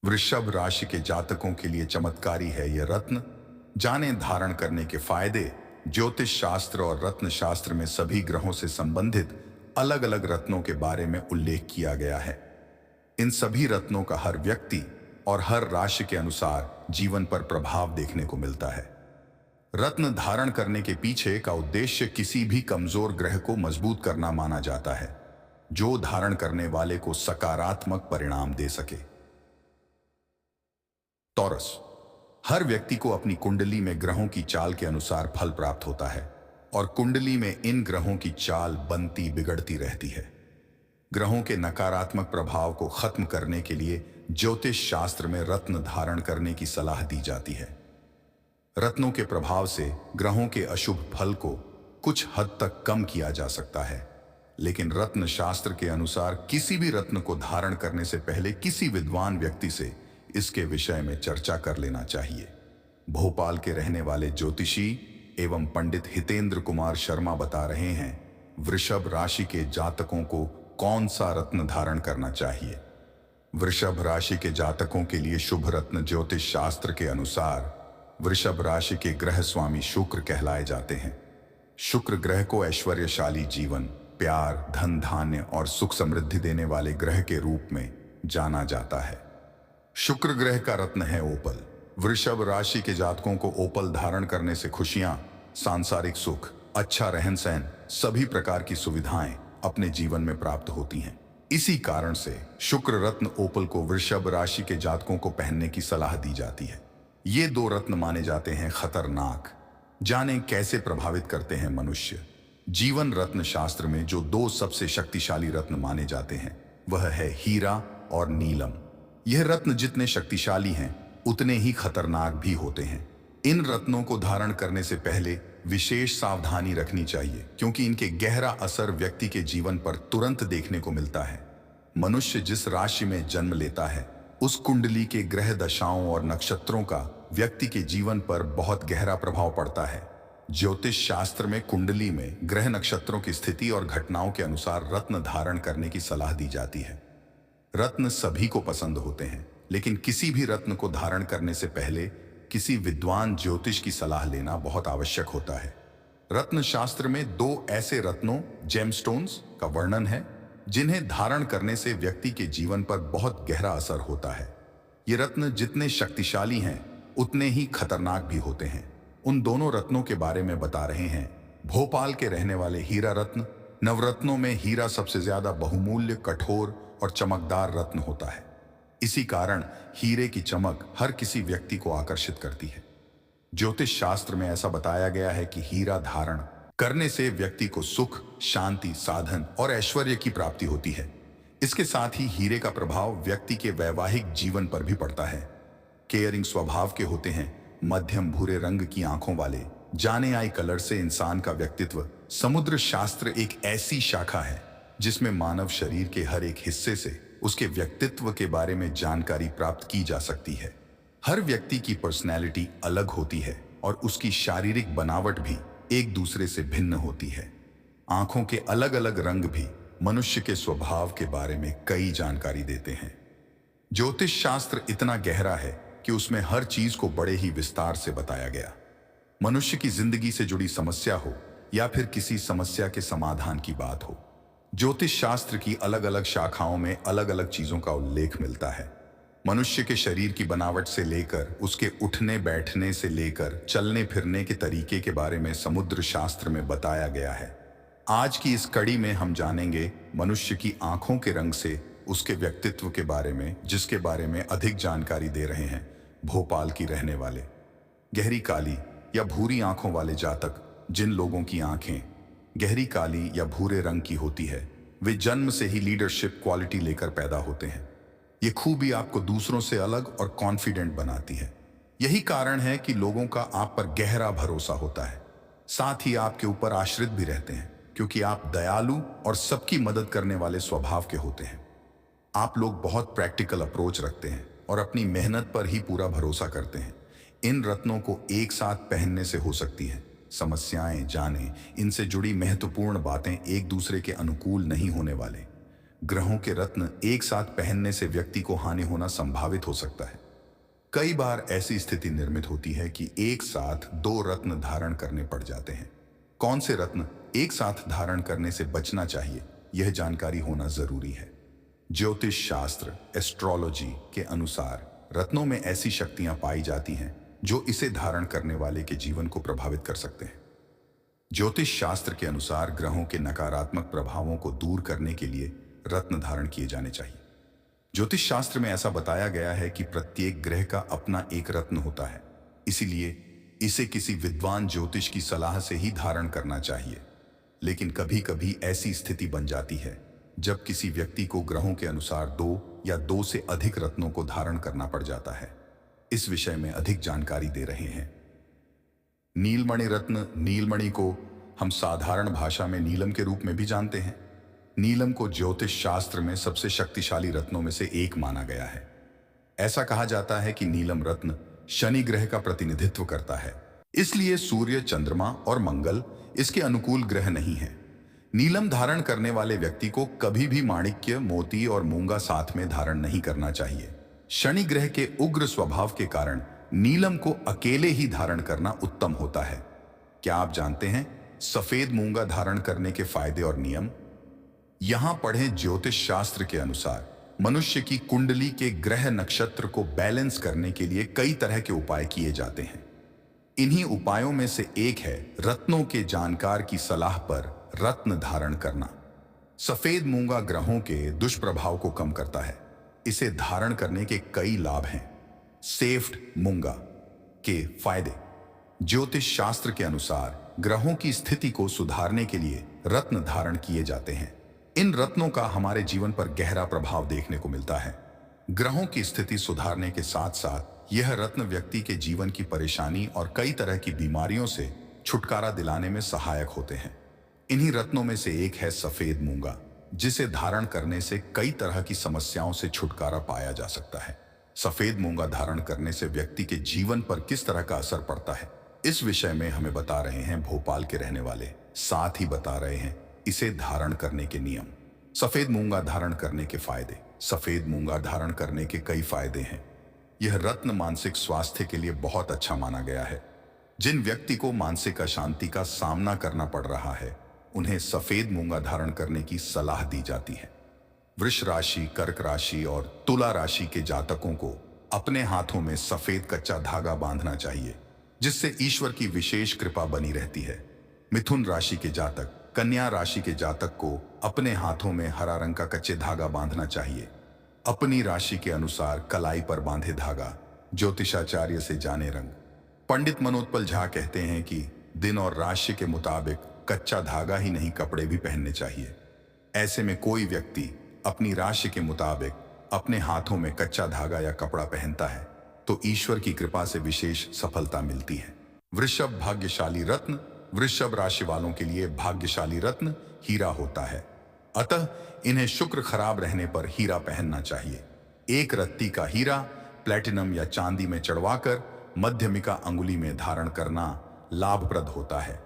वृषभ राशि के जातकों के लिए चमत्कारी है यह रत्न। जाने धारण करने के फायदे। ज्योतिष शास्त्र और रत्न शास्त्र में सभी ग्रहों से संबंधित अलग अलग रत्नों के बारे में उल्लेख किया गया है। इन सभी रत्नों का हर व्यक्ति और हर राशि के अनुसार जीवन पर प्रभाव देखने को मिलता है। रत्न धारण करने के पीछे का उद्देश्य किसी भी कमजोर ग्रह को मजबूत करना माना जाता है, जो धारण करने वाले को सकारात्मक परिणाम दे सके। टॉरस। हर व्यक्ति को अपनी कुंडली में ग्रहों की चाल के अनुसार फल प्राप्त होता है और कुंडली में इन ग्रहों की चाल बनती बिगड़ती रहती है। ग्रहों के नकारात्मक प्रभाव को खत्म करने के लिए ज्योतिष शास्त्र में रत्न धारण करने की सलाह दी जाती है। रत्नों के प्रभाव से ग्रहों के अशुभ फल को कुछ हद तक कम किया जा सकता है, लेकिन रत्न शास्त्र के अनुसार किसी भी रत्न को धारण करने से पहले किसी विद्वान व्यक्ति से इसके विषय में चर्चा कर लेना चाहिए। भोपाल के रहने वाले ज्योतिषी एवं पंडित हितेंद्र कुमार शर्मा बता रहे हैं, वृषभ राशि के जातकों को कौन सा रत्न धारण करना चाहिए। वृषभ राशि के जातकों के लिए शुभ रत्न ज्योतिष शास्त्र के अनुसार वृषभ राशि के ग्रह स्वामी शुक्र कहलाए जाते हैं। शुक्र ग्रह को ऐश्वर्यशाली जीवन, प्यार, धन धान्य और सुख समृद्धि देने वाले ग्रह के रूप में जाना जाता है। शुक्र ग्रह का रत्न है ओपल। वृषभ राशि के जातकों को ओपल धारण करने से खुशियां, सांसारिक सुख, अच्छा रहन सहन, सभी प्रकार की सुविधाएं अपने जीवन में प्राप्त होती हैं। इसी कारण से शुक्र रत्न ओपल को वृषभ राशि के जातकों को पहनने की सलाह दी जाती है। ये दो रत्न माने जाते हैं खतरनाक। जानें कैसे प्रभावित करते हैं मनुष्य। जीवन रत्न शास्त्र में जो दो सबसे शक्तिशाली रत्न माने जाते हैं वह है हीरा और नीलम। यह रत्न जितने शक्तिशाली हैं उतने ही खतरनाक भी होते हैं। इन रत्नों को धारण करने से पहले विशेष सावधानी रखनी चाहिए, क्योंकि इनके गहरा असर व्यक्ति के जीवन पर तुरंत देखने को मिलता है। मनुष्य जिस राशि में जन्म लेता है उस कुंडली के ग्रह दशाओं और नक्षत्रों का व्यक्ति के जीवन पर बहुत गहरा प्रभाव पड़ता है। ज्योतिष शास्त्र में कुंडली में ग्रह नक्षत्रों की स्थिति और घटनाओं के अनुसार रत्न धारण करने की सलाह दी जाती है। रत्न सभी को पसंद होते हैं, लेकिन किसी भी रत्न को धारण करने से पहले किसी विद्वान ज्योतिष की सलाह लेना बहुत आवश्यक होता है। रत्न शास्त्र में दो ऐसे रत्नों जेमस्टोन्स का वर्णन है जिन्हें धारण करने से व्यक्ति के जीवन पर बहुत गहरा असर होता है। ये रत्न जितने शक्तिशाली हैं उतने ही खतरनाक भी होते हैं। उन दोनों रत्नों के बारे में बता रहे हैं भोपाल के रहने वाले हीरा रत्न। नवरत्नों में हीरा सबसे ज्यादा बहुमूल्य, कठोर और चमकदार रत्न होता है। इसी कारण हीरे की चमक हर किसी व्यक्ति को आकर्षित करती है। ज्योतिष शास्त्र में ऐसा बताया गया है कि हीरा धारण करने से व्यक्ति को सुख, शांति, साधन और ऐश्वर्य की प्राप्ति होती है। इसके साथ ही हीरे का प्रभाव व्यक्ति के वैवाहिक जीवन पर भी पड़ता है। केयरिंग स्वभाव के होते हैं, मध्यम भूरे रंग की आंखों वाले, जाने आई कलर से इंसान का व्यक्तित्व। समुद्र शास्त्र एक ऐसी शाखा है जिसमें मानव शरीर के हर एक हिस्से से उसके व्यक्तित्व के बारे में जानकारी प्राप्त की जा सकती है। हर व्यक्ति की पर्सनैलिटी अलग होती है और उसकी शारीरिक बनावट भी एक दूसरे से भिन्न होती है। आंखों के अलग अलग रंग भी मनुष्य के स्वभाव के बारे में कई जानकारी देते हैं। ज्योतिष शास्त्र इतना गहरा है कि उसमें हर चीज को बड़े ही विस्तार से बताया गया। मनुष्य की जिंदगी से जुड़ी समस्या हो या फिर किसी समस्या के समाधान की बात हो, ज्योतिष शास्त्र की अलग अलग शाखाओं में अलग अलग चीजों का उल्लेख मिलता है। मनुष्य के शरीर की बनावट से लेकर उसके उठने बैठने से लेकर चलने फिरने के तरीके के बारे में समुद्र शास्त्र में बताया गया है। आज की इस कड़ी में हम जानेंगे मनुष्य की आंखों के रंग से उसके व्यक्तित्व के बारे में, जिसके बारे में अधिक जानकारी दे रहे हैं भोपाल की रहने वाले। गहरी काली या भूरी आंखों वाले जातक, जिन लोगों की आंखें गहरी काली या भूरे रंग की होती है, वे जन्म से ही लीडरशिप क्वालिटी लेकर पैदा होते हैं। ये खूबी आपको दूसरों से अलग और कॉन्फिडेंट बनाती है। यही कारण है कि लोगों का आप पर गहरा भरोसा होता है। साथ ही आपके ऊपर आश्रित भी रहते हैं, क्योंकि आप दयालु और सबकी मदद करने वाले स्वभाव के होते हैं। आप लोग बहुत प्रैक्टिकल अप्रोच रखते हैं और अपनी मेहनत पर ही पूरा भरोसा करते हैं। इन रत्नों को एक साथ पहनने से हो सकती है समस्याएं, जाने इनसे जुड़ी महत्वपूर्ण बातें एक दूसरे के अनुकूल नहीं होने वाले। ग्रहों के रत्न एक साथ पहनने से व्यक्ति को हानि होना संभावित हो सकता है। कई बार ऐसी स्थिति निर्मित होती है कि एक साथ दो रत्न धारण करने पड़ जाते हैं। कौन से रत्न एक साथ धारण करने से बचना चाहिए, यह जानकारी होना जरूरी है। ज्योतिष शास्त्र एस्ट्रोलॉजी के अनुसार रत्नों में ऐसी शक्तियां पाई जाती हैं जो इसे धारण करने वाले के जीवन को प्रभावित कर सकते हैं। ज्योतिष शास्त्र के अनुसार ग्रहों के नकारात्मक प्रभावों को दूर करने के लिए रत्न धारण किए जाने चाहिए। ज्योतिष शास्त्र में ऐसा बताया गया है कि प्रत्येक ग्रह का अपना एक रत्न होता है, इसीलिए इसे किसी विद्वान ज्योतिष की सलाह से ही धारण करना चाहिए। लेकिन कभी कभी ऐसी स्थिति बन जाती है जब किसी व्यक्ति को ग्रहों के अनुसार दो या दो से अधिक रत्नों को धारण करना पड़ जाता है। इस विषय में अधिक जानकारी दे रहे हैं। नीलमणि रत्न। नीलमणि को हम साधारण भाषा में नीलम के रूप में भी जानते हैं। नीलम को ज्योतिष शास्त्र में सबसे शक्तिशाली रत्नों में से एक माना गया है। ऐसा कहा जाता है कि नीलम रत्न शनि ग्रह का प्रतिनिधित्व करता है, इसलिए सूर्य, चंद्रमा और मंगल इसके अनुकूल ग्रह नहीं है। नीलम धारण करने वाले व्यक्ति को कभी भी माणिक्य, मोती और मूंगा साथ में धारण नहीं करना चाहिए। शनि ग्रह के उग्र स्वभाव के कारण नीलम को अकेले ही धारण करना उत्तम होता है। क्या आप जानते हैं सफेद मूंगा धारण करने के फायदे और नियम? यहां पढ़ें। ज्योतिष शास्त्र के अनुसार मनुष्य की कुंडली के ग्रह नक्षत्र को बैलेंस करने के लिए कई तरह के उपाय किए जाते हैं। इन्हीं उपायों में से एक है रत्नों के जानकार की सलाह पर रत्न धारण करना। सफेद मूंगा ग्रहों के दुष्प्रभाव को कम करता है। इसे धारण करने के कई लाभ हैं। सेफ्ट मूंगा के फायदे। ज्योतिष शास्त्र के अनुसार ग्रहों की स्थिति को सुधारने के लिए रत्न धारण किए जाते हैं। इन रत्नों का हमारे जीवन पर गहरा प्रभाव देखने को मिलता है। ग्रहों की स्थिति सुधारने के साथ साथ यह रत्न व्यक्ति के जीवन की परेशानी और कई तरह की बीमारियों से छुटकारा दिलाने में सहायक होते हैं। इन्हीं रत्नों में से एक है सफेद मूंगा, जिसे धारण करने से कई तरह की समस्याओं से छुटकारा पाया जा सकता है। सफेद मूंगा धारण करने से व्यक्ति के जीवन पर किस तरह का असर पड़ता है, इस विषय में हमें बता रहे हैं भोपाल के रहने वाले। साथ ही बता रहे हैं इसे धारण करने के नियम। सफेद मूंगा धारण करने के फायदे। सफेद मूंगा धारण करने के कई फायदे हैं। यह रत्न मानसिक स्वास्थ्य के लिए बहुत अच्छा माना गया है। जिन व्यक्ति को मानसिक अशांति का सामना करना पड़ रहा है, उन्हें सफेद मूंगा धारण करने की सलाह दी जाती है। वृष राशि, कर्क राशि और तुला राशि के जातकों को अपने हाथों में सफेद कच्चा धागा बांधना चाहिए, जिससे ईश्वर की विशेष कृपा बनी रहती है। मिथुन राशि के जातक, कन्या राशि के जातक को अपने हाथों में हरा रंग का कच्चे धागा बांधना चाहिए। अपनी राशि के अनुसार कलाई पर बांधे धागा ज्योतिषाचार्य से जाने रंग। पंडित मनोत्पल झा कहते हैं कि दिन और राशि के मुताबिक कच्चा धागा ही नहीं, कपड़े भी पहनने चाहिए। ऐसे में कोई व्यक्ति अपनी राशि के मुताबिक अपने हाथों में कच्चा धागा या कपड़ा पहनता है तो ईश्वर की कृपा से विशेष सफलता मिलती है। वृषभ भाग्यशाली रत्न। वृषभ राशि वालों के लिए भाग्यशाली रत्न हीरा होता है, अतः इन्हें शुक्र खराब रहने पर हीरा पहनना चाहिए। एक रत्ती का हीरा प्लैटिनम या चांदी में चढ़वाकर मध्यमिका अंगुली में धारण करना लाभप्रद होता है।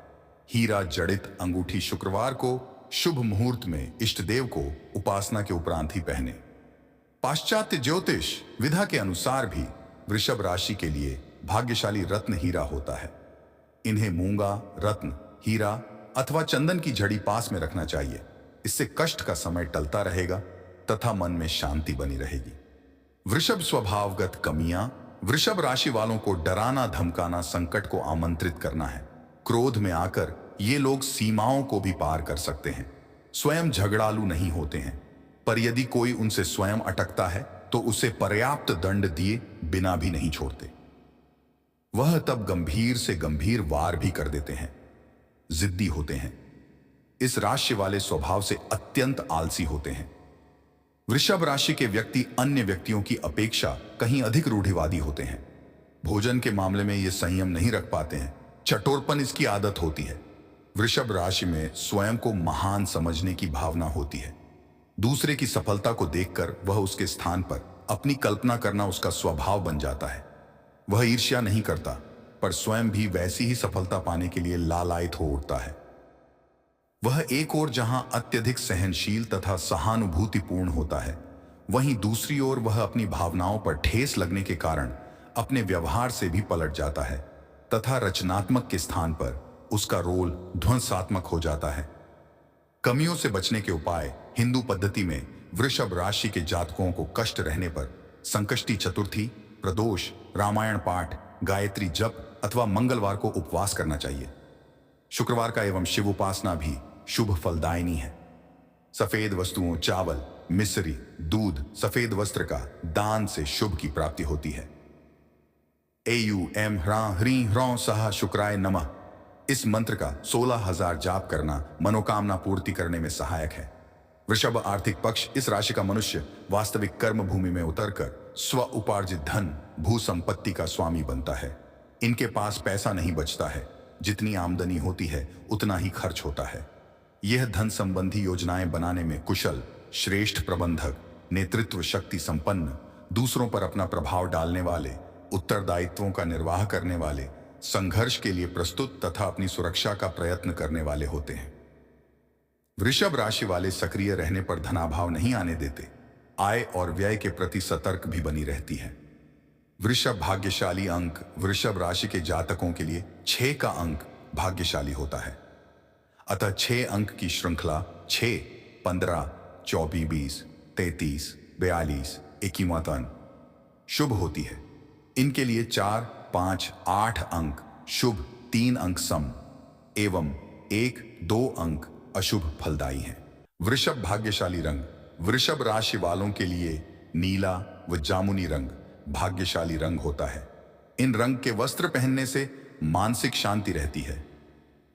हीरा जड़ित अंगूठी शुक्रवार को शुभ मुहूर्त में इष्ट देव को उपासना के उपरांत ही पहने। पाश्चात्य ज्योतिष विधा के अनुसार भी वृषभ राशि के लिए भाग्यशाली रत्न हीरा होता है। इन्हें मूंगा, रत्न, हीरा अथवा चंदन की झड़ी पास में रखना चाहिए। इससे कष्ट का समय टलता रहेगा तथा मन में शांति बनी रहेगी। वृषभ स्वभावगत कमियां। वृषभ राशि वालों को डराना, धमकाना, संकट को आमंत्रित करना है। क्रोध में आकर ये लोग सीमाओं को भी पार कर सकते हैं। स्वयं झगड़ालू नहीं होते हैं, पर यदि कोई उनसे स्वयं अटकता है तो उसे पर्याप्त दंड दिए बिना भी नहीं छोड़ते। वह तब गंभीर से गंभीर वार भी कर देते हैं। जिद्दी होते हैं। इस राशि वाले स्वभाव से अत्यंत आलसी होते हैं। वृषभ राशि के व्यक्ति अन्य व्यक्तियों की अपेक्षा कहीं अधिक रूढ़िवादी होते हैं। भोजन के मामले में ये संयम नहीं रख पाते हैं। चटोरपन इसकी आदत होती है। वृषभ राशि में स्वयं को महान समझने की भावना होती है। दूसरे की सफलता को देखकर वह उसके स्थान पर अपनी कल्पना करना उसका स्वभाव बन जाता है। वह ईर्ष्या नहीं करता, पर स्वयं भी वैसी ही सफलता पाने के लिए लालायित हो उठता है। वह एक ओर जहां अत्यधिक सहनशील तथा सहानुभूतिपूर्ण होता है, वहीं दूसरी ओर वह अपनी भावनाओं पर ठेस लगने के कारण अपने व्यवहार से भी पलट जाता है तथा रचनात्मक के स्थान पर उसका रोल ध्वंसात्मक हो जाता है। कमियों से बचने के उपाय हिंदू पद्धति में वृषभ राशि के जातकों को कष्ट रहने पर संकष्टी चतुर्थी, प्रदोष, रामायण पाठ, गायत्री जप अथवा मंगलवार को उपवास करना चाहिए। शुक्रवार का एवं शिव उपासना भी शुभ फलदायिनी है। सफेद वस्तुओं, चावल, मिश्री, दूध, सफेद वस्त्र का दान से शुभ की प्राप्ति होती है। एयू एम ह्रां ह्रीं ह्रौं सहा शुक्राय नमः इस मंत्र का 16,000 जाप करना मनोकामना पूर्ति करने में सहायक है। वृषभ आर्थिक पक्ष इस राशि का मनुष्य वास्तविक कर्म भूमि में उतरकर स्व उपार्जित धन, भू संपत्ति का स्वामी बनता है। इनके पास पैसा नहीं बचता है, जितनी आमदनी होती है उतना ही खर्च होता है। यह धन संबंधी योजनाएं बनाने में कुशल, श्रेष्ठ प्रबंधक, नेतृत्व शक्ति संपन्न, दूसरों पर अपना प्रभाव डालने वाले, उत्तरदायित्वों का निर्वाह करने वाले, संघर्ष के लिए प्रस्तुत तथा अपनी सुरक्षा का प्रयत्न करने वाले होते हैं। वृषभ राशि वाले सक्रिय रहने पर धनाभाव नहीं आने देते। आय और व्यय के प्रति सतर्क भी बनी रहती है। वृषभ भाग्यशाली अंक वृषभ राशि के जातकों के लिए 6 का अंक भाग्यशाली होता है। अतः 6 अंक की श्रृंखला 6, 15, 24, 20, 33, 42, 51 शुभ होती है। इनके लिए 4, 5, 8 अंक शुभ, 3 अंक सम एवं 1, 2 अंक अशुभ फलदायी हैं। वृषभ भाग्यशाली रंग वृषभ राशि वालों के लिए नीला व जामुनी रंग भाग्यशाली रंग होता है। इन रंग के वस्त्र पहनने से मानसिक शांति रहती है।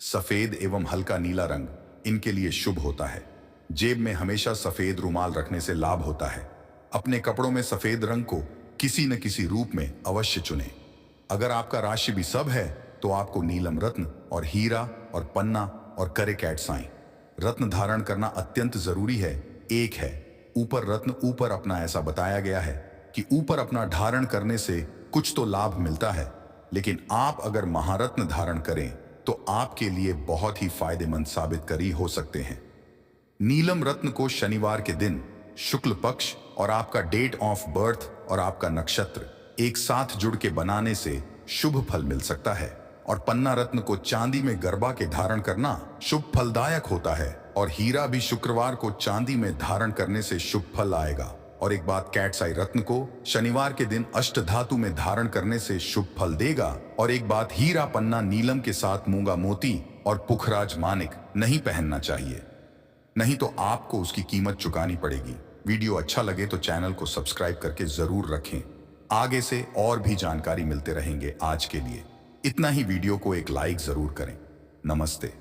सफेद एवं हल्का नीला रंग इनके लिए शुभ होता है। जेब में हमेशा सफेद रुमाल रखने से लाभ होता है। अपने कपड़ों में सफेद रंग को किसी न किसी रूप में अवश्य चुनें। अगर आपका राशि भी सब है तो आपको नीलम रत्न और हीरा और पन्ना और करे कैटसाई रत्न धारण करना अत्यंत जरूरी है। एक है ऊपर रत्न ऊपर अपना ऐसा बताया गया है कि ऊपर अपना धारण करने से कुछ तो लाभ मिलता है, लेकिन आप अगर महारत्न धारण करें तो आपके लिए बहुत ही फायदेमंद साबित करी हो सकते हैं। नीलम रत्न को शनिवार के दिन शुक्ल पक्ष और आपका डेट ऑफ बर्थ और आपका नक्षत्र एक साथ जुड़ के बनाने से शुभ फल मिल सकता है। और पन्ना रत्न को चांदी में गरबा के धारण करना शुभ फलदायक होता है। और हीरा भी शुक्रवार को चांदी में धारण करने से शुभ फल आएगा। और एक बात, कैटसाई रत्न को शनिवार के दिन अष्ट धातु में धारण करने से शुभ फल देगा। और एक बात, हीरा पन्ना नीलम के साथ मूंगा मोती और पुखराज मानिक नहीं पहनना चाहिए, नहीं तो आपको उसकी कीमत चुकानी पड़ेगी। वीडियो अच्छा लगे तो चैनल को सब्सक्राइब करके जरूर रखें। आगे से और भी जानकारी मिलते रहेंगे। आज के लिए इतना ही। वीडियो को एक लाइक जरूर करें। नमस्ते।